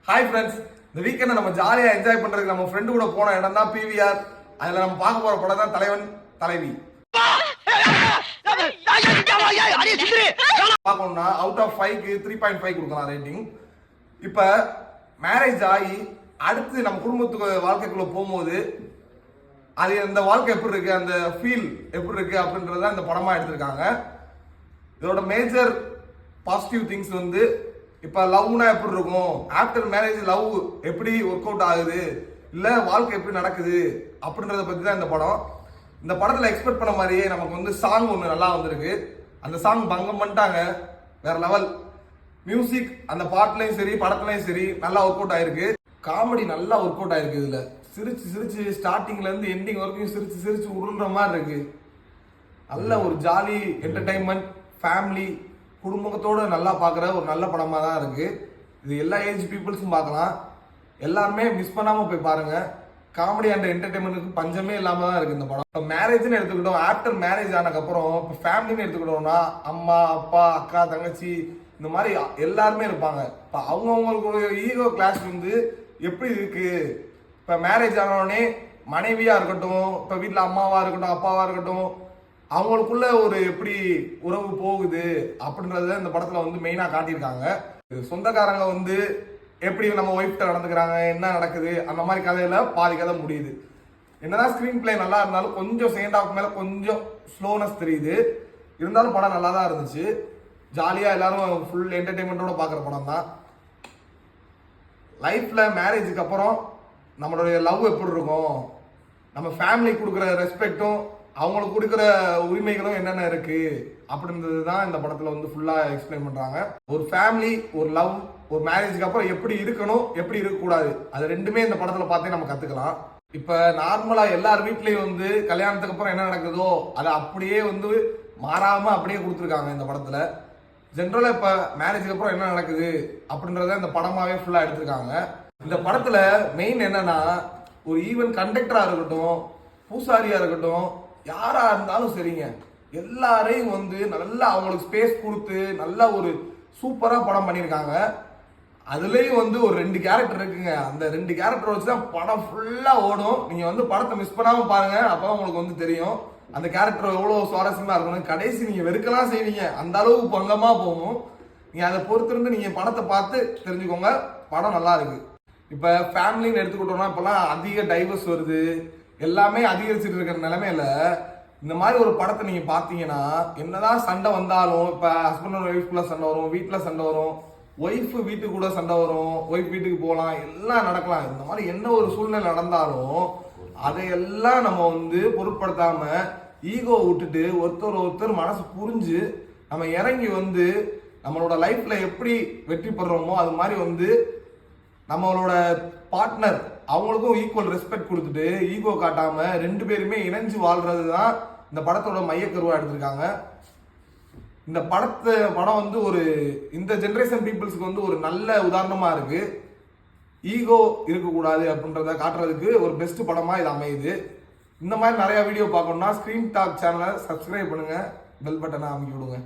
Hi friends, இந்த வீக்கெண்டை நம்ம ஜாலியாக என்ஜாய் பண்ணுறதுக்கு நம்ம ஃப்ரெண்டு கூட போன இடம் தான் பிவிஆர். அதில் நம்ம பார்க்க போகிற படம் தான் தலைவன் தலைவி. பார்க்கணும்னா அவுட் ஆஃப் 5க்கு 3.5 கொடுக்கலாம் ரேட்டிங். இப்போ மேரேஜ் ஆகி அடுத்து நம்ம குடும்பத்துக்கு வாழ்க்கைக்குள்ளே போகும்போது அது இந்த வாழ்க்கை எப்படி இருக்கு, அந்த ஃபீல் எப்படி இருக்கு அப்படின்றத இந்த படமாக எடுத்திருக்காங்க. இதோட மேஜர் பாசிட்டிவ் திங்ஸ் வந்து இப்போ லவ்னா எப்படி இருக்கும், ஆஃப்டர் மேரேஜ் லவ் எப்படி ஒர்க் அவுட் ஆகுது, இல்லை வாழ்க்கை எப்படி நடக்குது அப்படின்றத பற்றி தான் இந்த படம். இந்த படத்தில் எக்ஸ்பெக்ட் பண்ண மாதிரியே நமக்கு வந்து சாங் ஒன்று நல்லா வந்திருக்கு. அந்த சாங் பங்கம் பண்ணிட்டாங்க, வேற லெவல் மியூசிக். அந்த பாட்டுலையும் சரி படத்துலையும் சரி நல்லா ஒர்க் அவுட் ஆயிருக்கு. காமெடி நல்லா ஒர்க் அவுட் ஆயிருக்கு. இதில் சிரிச்சு சிரிச்சு ஸ்டார்டிங்லேருந்து எண்டிங் வரைக்கும் சிரிச்சு சிரிச்சு உருள்ற மாதிரி இருக்கு. நல்ல ஒரு ஜாலி என்டர்டைன்மெண்ட், ஃபேமிலி குடும்பத்தோடு நல்லா பார்க்குற ஒரு நல்ல படமாக தான் இருக்குது. இது எல்லா ஏஜ் பீப்புள்ஸும் பார்க்கலாம். எல்லாருமே மிஸ் பண்ணாமல் போய் பாருங்கள். காமெடி அண்ட் என்டர்டைன்மெண்ட்டுக்கு பஞ்சமே இல்லாமல் தான் இருக்குது இந்த படம். இப்போ மேரேஜ்னு எடுத்துக்கிட்டோம், ஆஃப்டர் மேரேஜ் ஆனதுக்கப்புறம் இப்போ ஃபேமிலின்னு எடுத்துக்கிட்டோம்னா அம்மா அப்பா அக்கா தங்கச்சி இந்த மாதிரி எல்லாருமே இருப்பாங்க. இப்போ அவங்கவுங்களுக்கு ஈகோ கிளாஸ் வந்து எப்படி இருக்குது. இப்போ மேரேஜ் ஆனவுடனே மனைவியாக இருக்கட்டும், இப்போ வீட்டில் அம்மாவாக இருக்கட்டும் அப்பாவாக இருக்கட்டும், அவங்களுக்குள்ள ஒரு எப்படி உறவு போகுது அப்படின்றத இந்த படத்துல வந்து மெயினா காட்டியிருக்காங்க. சொந்தக்காரங்க வந்து எப்படி நம்ம ஒய்ஃப்ட்ட நடந்துக்கிறாங்க, என்ன நடக்குது, அந்த மாதிரி கதையில பாதி கதை முடியுது. என்னதான் ஸ்கிரீன் பிளே நல்லா இருந்தாலும் கொஞ்சம் செகண்ட் ஹாஃப் மேல கொஞ்சம் ஸ்லோனஸ் தெரியுது. இருந்தாலும் படம் நல்லா தான் இருந்துச்சு. ஜாலியா எல்லாரும் ஃபுல் என்டர்டைன்மெண்டோட பாக்குற படம் தான். லைஃப்ல மேரேஜுக்கு அப்புறம் நம்மளுடைய லவ் எப்படி இருக்கும், நம்ம ஃபேமிலி கொடுக்குற ரெஸ்பெக்டும் அவங்களுக்கு கொடுக்குற உரிமைகளும் என்னென்ன இருக்கு அப்படின்றது தான் இந்த படத்துல வந்து ஃபுல்லா எக்ஸ்பிளைன் பண்றாங்க. ஒரு ஃபேமிலி, ஒரு லவ், ஒரு மேரேஜுக்கு அப்புறம் எப்படி இருக்கணும் எப்படி இருக்கக்கூடாது, அது ரெண்டுமே இந்த படத்துல பார்த்தே நம்ம கத்துக்கலாம். இப்ப நார்மலா எல்லார் வீட்லயும் வந்து கல்யாணத்துக்கு அப்புறம் என்ன நடக்குதோ அதை அப்படியே வந்து மாறாம அப்படியே கொடுத்துருக்காங்க இந்த படத்துல. ஜென்ரலா இப்ப மேரேஜுக்கு அப்புறம் என்ன நடக்குது அப்படின்றத இந்த படமாவே ஃபுல்லா எடுத்திருக்காங்க. இந்த படத்துல மெயின் என்னன்னா, ஒரு ஈவென்ட் கண்டக்டரா இருக்கட்டும், பூசாரியா இருக்கட்டும், யாரா இருந்தாலும் சரிங்க, எல்லாரையும் வந்து நல்லா அவங்களுக்கு ஸ்பேஸ் கொடுத்து நல்லா ஒரு சூப்பரா படம் பண்ணியிருக்காங்க. அதுலேயும் வந்து ஒரு 2 கேரக்டர் இருக்குங்க. அந்த 2 கேரக்டர் வச்சு தான் படம் ஃபுல்லா ஓடும். நீங்க வந்து படத்தை மிஸ் பண்ணாம பாருங்க, அப்போ உங்களுக்கு வந்து தெரியும் அந்த கேரக்டர் எவ்வளவு சுவாரஸ்யமா இருக்கணும். கடைசி நீங்க வெறுக்கலாம் செய்வீங்க, அந்த அளவுக்கு பங்கமா போகும். நீங்க அதை பொறுத்திருந்து நீங்க படத்தை பார்த்து தெரிஞ்சுக்கோங்க, படம் நல்லா இருக்கு. இப்ப ஃபேமிலின்னு எடுத்துக்கிட்டோம்னா இப்பெல்லாம் அதிக டைவர்ஸ் வருது, எல்லாமே அதிகரிச்சுட்டு இருக்கிற நிலைமையில இந்த மாதிரி ஒரு படத்தை நீங்க பாத்தீங்கன்னா என்னதான் சண்டை வந்தாலும், இப்ப ஹஸ்பண்ட் அண்ட் ஒய்ஃப்குள்ள சண்டை வரும், வீட்டுல சண்டை வரும், ஒய்ஃப் வீட்டுக்கு கூட சண்டை வரும், ஒய்ஃப் வீட்டுக்கு போகலாம், எல்லாம் நடக்கலாம். இந்த மாதிரி என்ன ஒரு சூழ்நிலை நடந்தாலும் அதையெல்லாம் நம்ம வந்து பொருட்படுத்தாம ஈகோ விட்டுட்டு ஒருத்தர் மனசு புரிஞ்சு நம்ம இறங்கி வந்து நம்மளோட லைஃப்ல எப்படி வெற்றி பெறோமோ அது மாதிரி வந்து நம்மளோட பார்ட்னர் அவங்களுக்கும் ஈக்குவல் ரெஸ்பெக்ட் கொடுத்துட்டு ஈகோ காட்டாம 2 பேருமே இணைஞ்சு வாழ்றது தான் இந்த படத்தோட மையக்கருவா எடுத்திருக்காங்க. இந்த படம் வந்து ஒரு இந்த ஜெனரேஷன் பீப்புள்ஸ்க்கு வந்து ஒரு நல்ல உதாரணமா இருக்கு. ஈகோ இருக்கக்கூடாது அப்படின்றத காட்டுறதுக்கு ஒரு பெஸ்ட் படமா இது அமையுது. இந்த மாதிரி நிறைய வீடியோ பார்க்கணும்னா ஸ்கிரீன் டாக் சேனலை சப்ஸ்கிரைப் பண்ணுங்க, பெல் பட்டனை அமைக்கி விடுங்க.